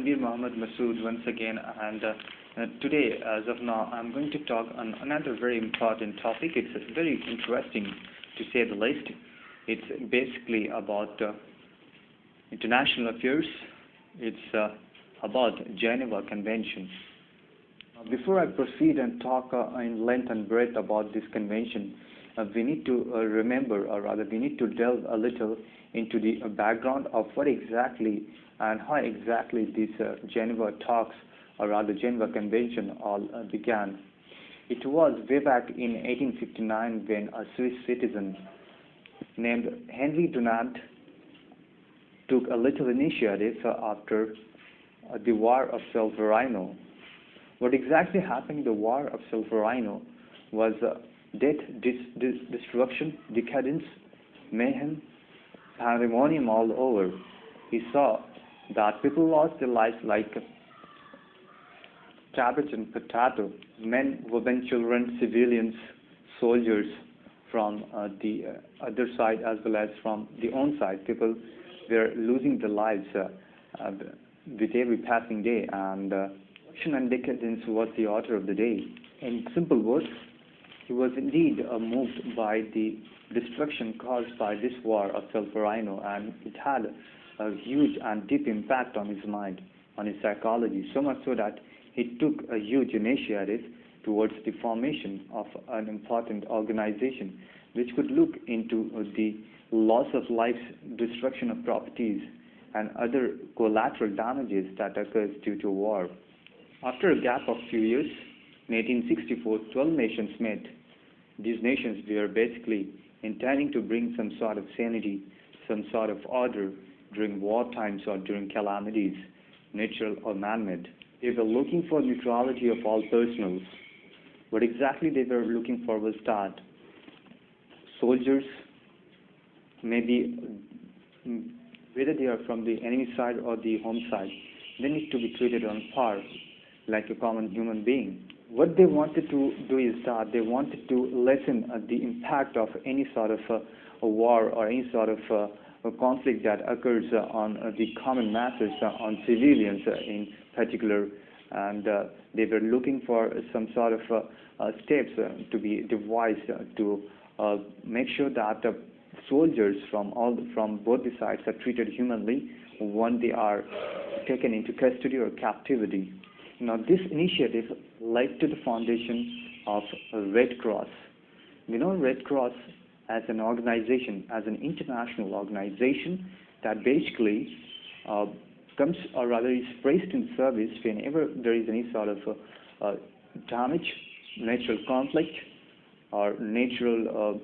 Mohammed Masood once again, and today, as of now, I'm going to talk on another very important topic. It's very interesting, to say the least. It's basically about international affairs. It's about Geneva Convention. Before I proceed and talk in length and breadth about this convention, we need to remember, or rather, we need to delve a little into the background of what exactly and how exactly these Geneva talks, or rather Geneva Convention, all began. It was way back in 1859 when a Swiss citizen named Henry Dunant took a little initiative after the War of Solferino. What exactly happened in the War of Solferino was death, destruction, decadence, mayhem, pandemonium all over. He saw that people lost their lives like cabbage and potato. Men, women, children, civilians, soldiers from the other side as well as from the own side. People were losing their lives with every passing day, and destruction and decadence was the order of the day. In simple words, he was indeed moved by the destruction caused by this War of Solferino, and it had a huge and deep impact on his mind, on his psychology, so much so that he took a huge initiative towards the formation of an important organization which could look into the loss of lives, destruction of properties, and other collateral damages that occurs due to war. After a gap of few years, in 1864, 12 nations met. These nations were basically intending to bring some sort of sanity, some sort of order during war times or during calamities, natural or man-made. They were looking for neutrality of all personals. What exactly they were looking for was that soldiers, maybe whether they are from the enemy side or the home side, they need to be treated on par like a common human being. What they wanted to do is that they wanted to lessen the impact of any sort of a war or any sort of a conflict that occurs on the common masses, on civilians in particular, and they were looking for some sort of steps to be devised to make sure that soldiers from both the sides are treated humanly when they are taken into custody or captivity. Now, this initiative led to the foundation of Red Cross. We know Red Cross as an organization, as an international organization that basically comes, or rather is placed in service whenever there is any sort of damage, natural conflict, or natural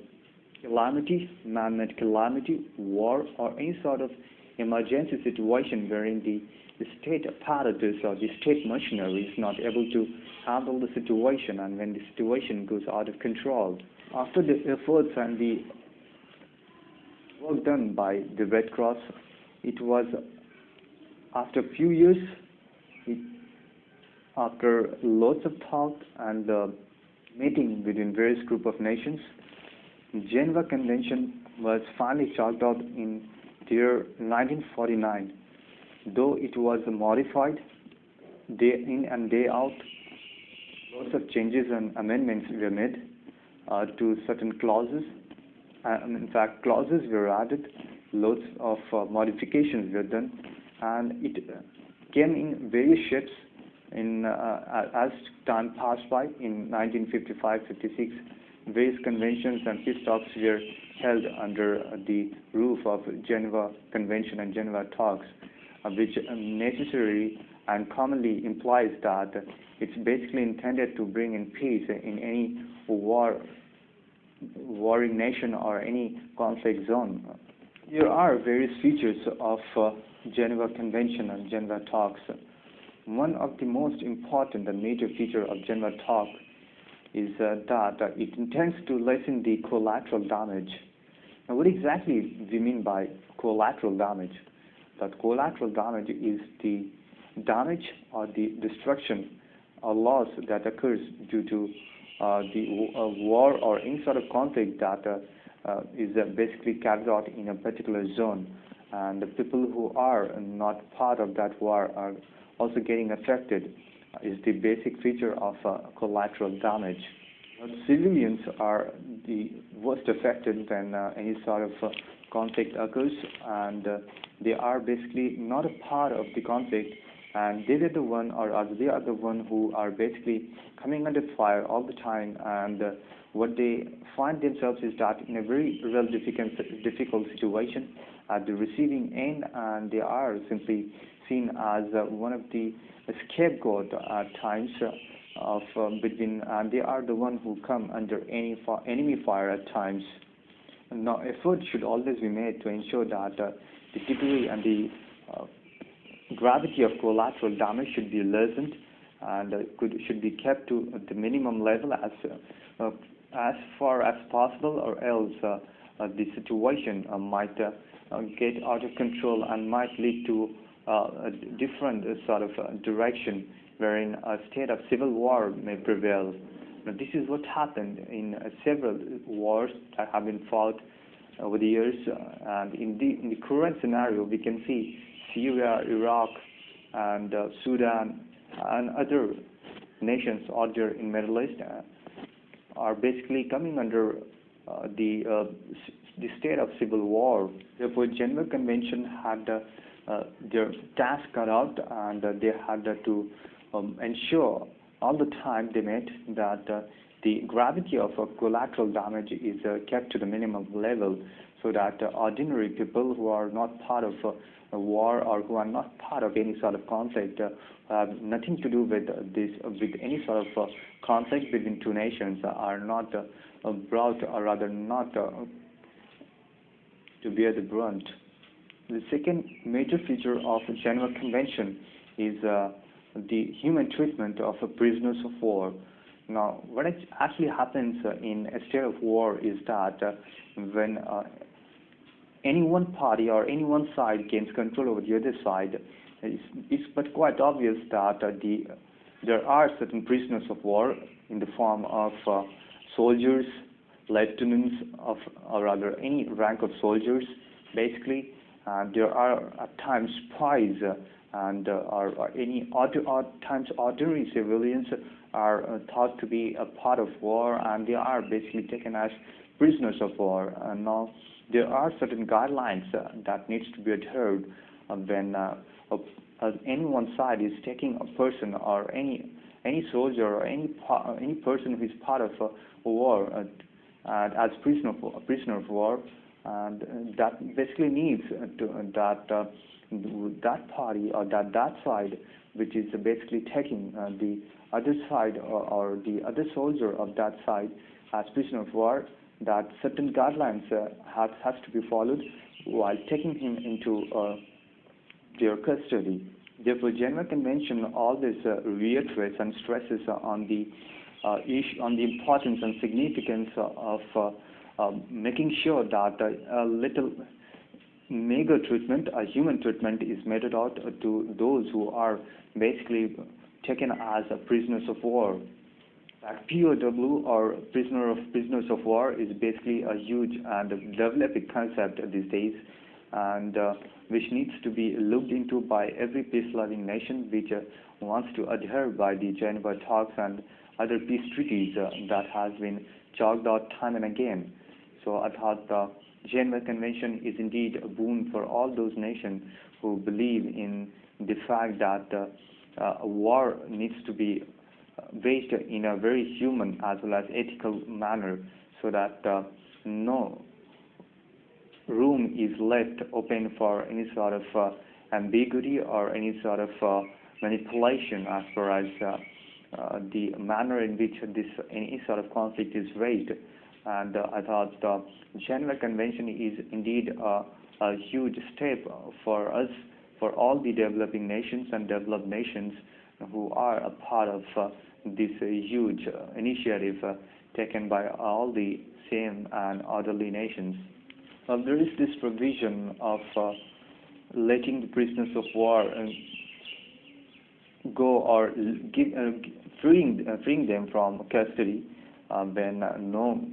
calamity, man-made calamity, war, or any sort of emergency situation wherein the state apparatus or the state machinery is not able to handle the situation, and when the situation goes out of control. After the efforts and the work done by the Red Cross, it was after a few years, after lots of thought and meeting within various group of nations, the Geneva Convention was finally chalked out in the year 1949. Though it was modified day in and day out, lots of changes and amendments were made to certain clauses. In fact, clauses were added, lots of modifications were done, and it came in various shapes as time passed by. In 1955-56, various conventions and peace talks were held under the roof of Geneva Convention and Geneva talks, which necessarily and commonly implies that it's basically intended to bring in peace in any warring nation or any conflict zone. There are various features of Geneva Convention and Geneva talks. One of the most important and major feature of Geneva talk is that it intends to lessen the collateral damage. Now, what exactly do we mean by collateral damage? That collateral damage is the damage or the destruction or loss that occurs due to the war or any sort of conflict that is basically carried out in a particular zone, and the people who are not part of that war also getting affected is the basic feature of collateral damage. Civilians are the worst affected when any sort of conflict occurs, and they are basically not a part of the conflict, and they are the one, or they are the one who are basically coming under fire all the time, and what they find themselves is that in a very real difficult situation at the receiving end, and they are simply seen as one of the scapegoat at times of between, and they are the one who come under enemy fire at times. Now, effort should always be made to ensure that the degree and the gravity of collateral damage should be lessened, and should be kept to the minimum level as far as possible, or else the situation might get out of control and might lead to a different sort of direction, wherein a state of civil war may prevail. Now, this is what happened in several wars that have been fought over the years, and in the current scenario, we can see Syria, Iraq, and Sudan, and other nations out there in Middle East are basically coming under the state of civil war. Therefore, Geneva Convention had their task cut out, and they had to ensure all the time they made that the gravity of collateral damage is kept to the minimum level, so that ordinary people who are not part of a war, or who are not part of any sort of conflict, have nothing to do with with any sort of conflict between two nations, are not brought, or rather not to bear the brunt. The second major feature of the Geneva Convention is the human treatment of prisoners of war. Now, what actually happens in a state of war is that when any one party or any one side gains control over the other side, it's but quite obvious that there are certain prisoners of war in the form of soldiers, lieutenants of, or rather any rank of soldiers, basically. There are at times spies, and or any times ordinary civilians are thought to be a part of war, and they are basically taken as prisoners of war. And now there are certain guidelines that needs to be adhered when any one side is taking a person, or any soldier, or any person who is part of a war as prisoner of war, and that basically needs that party, or that side which is basically taking the other side, or the other soldier of that side as prisoner of war, that certain guidelines has to be followed while taking him into their custody. Therefore, Geneva Convention always reiterates and stresses on the issue, on the importance and significance of making sure that a little meager treatment, a human treatment, is meted out to those who are basically taken as prisoners of war. POW, or prisoners of war, is basically a huge and developing concept these days, and which needs to be looked into by every peace-loving nation which wants to adhere by the Geneva talks and other peace treaties that has been chalked out time and again. So I thought the Geneva Convention is indeed a boon for all those nations who believe in the fact that a war needs to be waged in a very human as well as ethical manner, so that no room is left open for any sort of ambiguity or any sort of manipulation as far as the manner in which any sort of conflict is raised. And I thought the Geneva Convention is indeed a huge step for us, for all the developing nations and developed nations who are a part of this huge initiative taken by all the same and orderly nations. There is this provision of letting the prisoners of war go, or freeing them from custody when no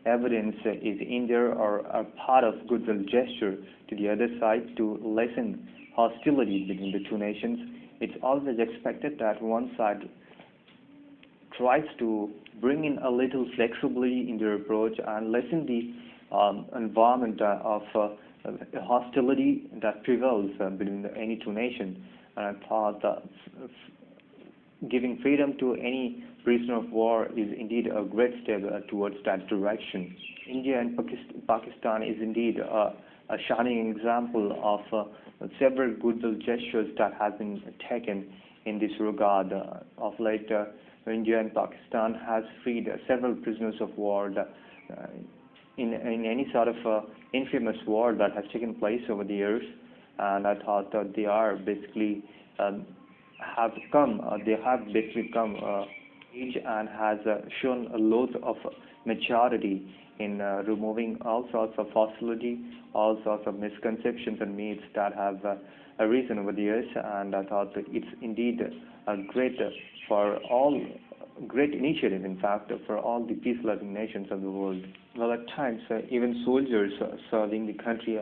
evidence is in there, or a part of goodwill gesture to the other side to lessen hostility between the two nations. it's always expected that one side tries to bring in a little flexibility in their approach and lessen the environment of hostility that prevails between any two nations. And I thought that giving freedom to any prisoner of war is indeed a great step towards that direction. India and Pakistan is indeed a shining example of several goodwill gestures that have been taken in this regard. Of late, India and Pakistan has freed several prisoners of war in any sort of infamous war that has taken place over the years. And I thought that they are basically they have basically come age and has shown a lot of maturity in removing all sorts of hostility, all sorts of misconceptions and myths that have arisen over the years. And I thought that it's indeed a great initiative, in fact, for all the peace-loving nations of the world. Well, at times, even soldiers serving the country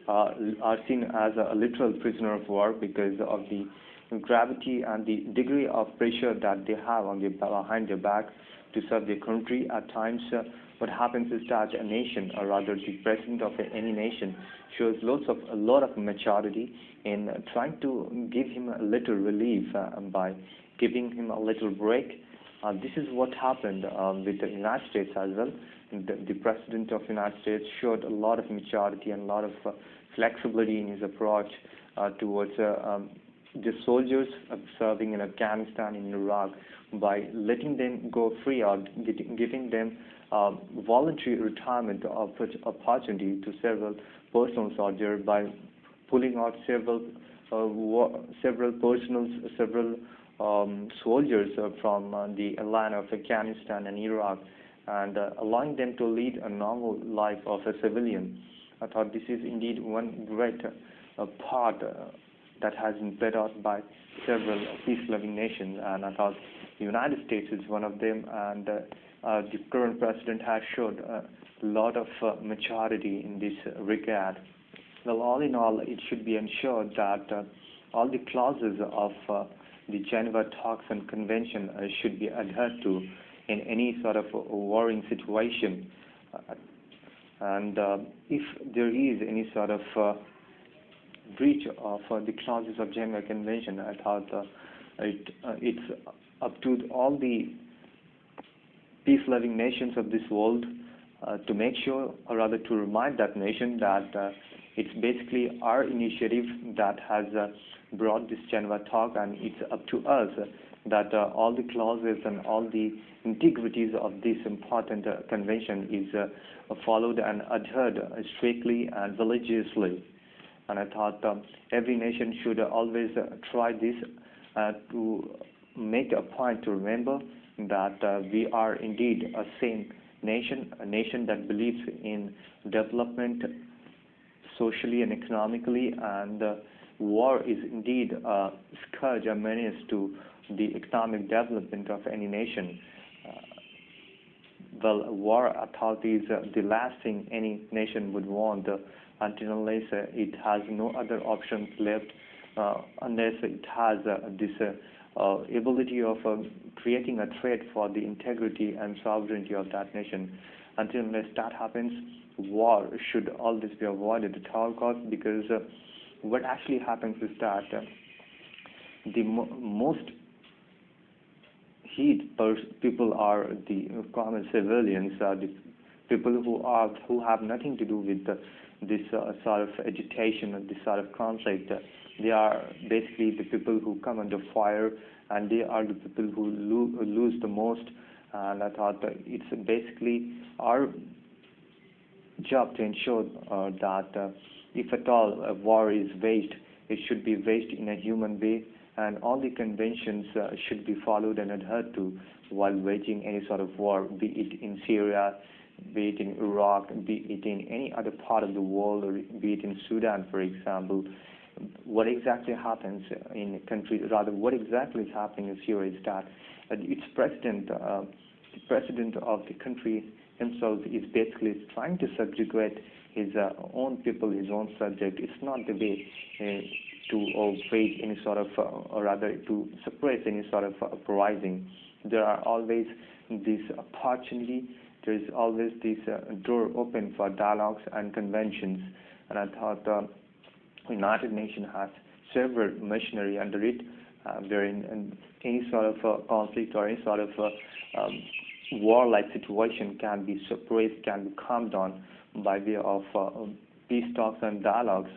are seen as a literal prisoner of war because of the gravity and the degree of pressure that they have on behind their back to serve their country. At times, what happens is that a nation, or rather the president of any nation, shows a lot of maturity in trying to give him a little relief by giving him a little break. This is what happened with the United States as well. The president of the United States showed a lot of maturity and a lot of flexibility in his approach towards the soldiers serving in Afghanistan and Iraq by letting them go free or giving them voluntary retirement opportunity to several personal soldiers by pulling out several soldiers from the line of Afghanistan and Iraq and allowing them to lead a normal life of a civilian. I thought this is indeed one great part that has been played out by several peace-loving nations, and I thought the United States is one of them, and the current president has showed a lot of maturity in this regard. Well, all in all, it should be ensured that all the clauses of the Geneva talks and convention should be adhered to in any sort of warring situation. And if there is any sort of breach of the clauses of Geneva Convention, I thought it's up to all the peace-loving nations of this world to make sure, or rather to remind that nation that it's basically our initiative that has brought this Geneva talk, and it's up to us that all the clauses and all the integrities of this important convention is followed and adhered strictly and religiously. And I thought every nation should always try this to make a point to remember that we are indeed a sane nation, a nation that believes in development socially and economically, and war is indeed a scourge, a menace to the economic development of any nation. Well, war, I thought, is the last thing any nation would want until unless it has no other options left, unless it has this ability of creating a threat for the integrity and sovereignty of that nation. Until unless that happens, war should always be avoided at all costs, because what actually happens is that the most people are the common civilians, the people who have nothing to do with this sort of agitation and this sort of conflict. They are basically the people who come under fire, and they are the people who lose the most. And I thought that it's basically our job to ensure that if at all a war is waged, it should be waged in a human way, and all the conventions should be followed and adhered to while waging any sort of war, be it in Syria, be it in Iraq, be it in any other part of the world, or be it in Sudan, for example. What exactly happens in a country, rather what exactly is happening in Syria is that its president, the president of the country himself, is basically trying to subjugate his own people, his own subject. It's not the way to wage any sort of, or rather to suppress any sort of uprising. There are always this opportunity, there is always this door open for dialogues and conventions. And I thought the United Nations has several machinery under it, wherein any sort of conflict or any sort of war-like situation can be suppressed, can be calmed down by way of peace talks and dialogues.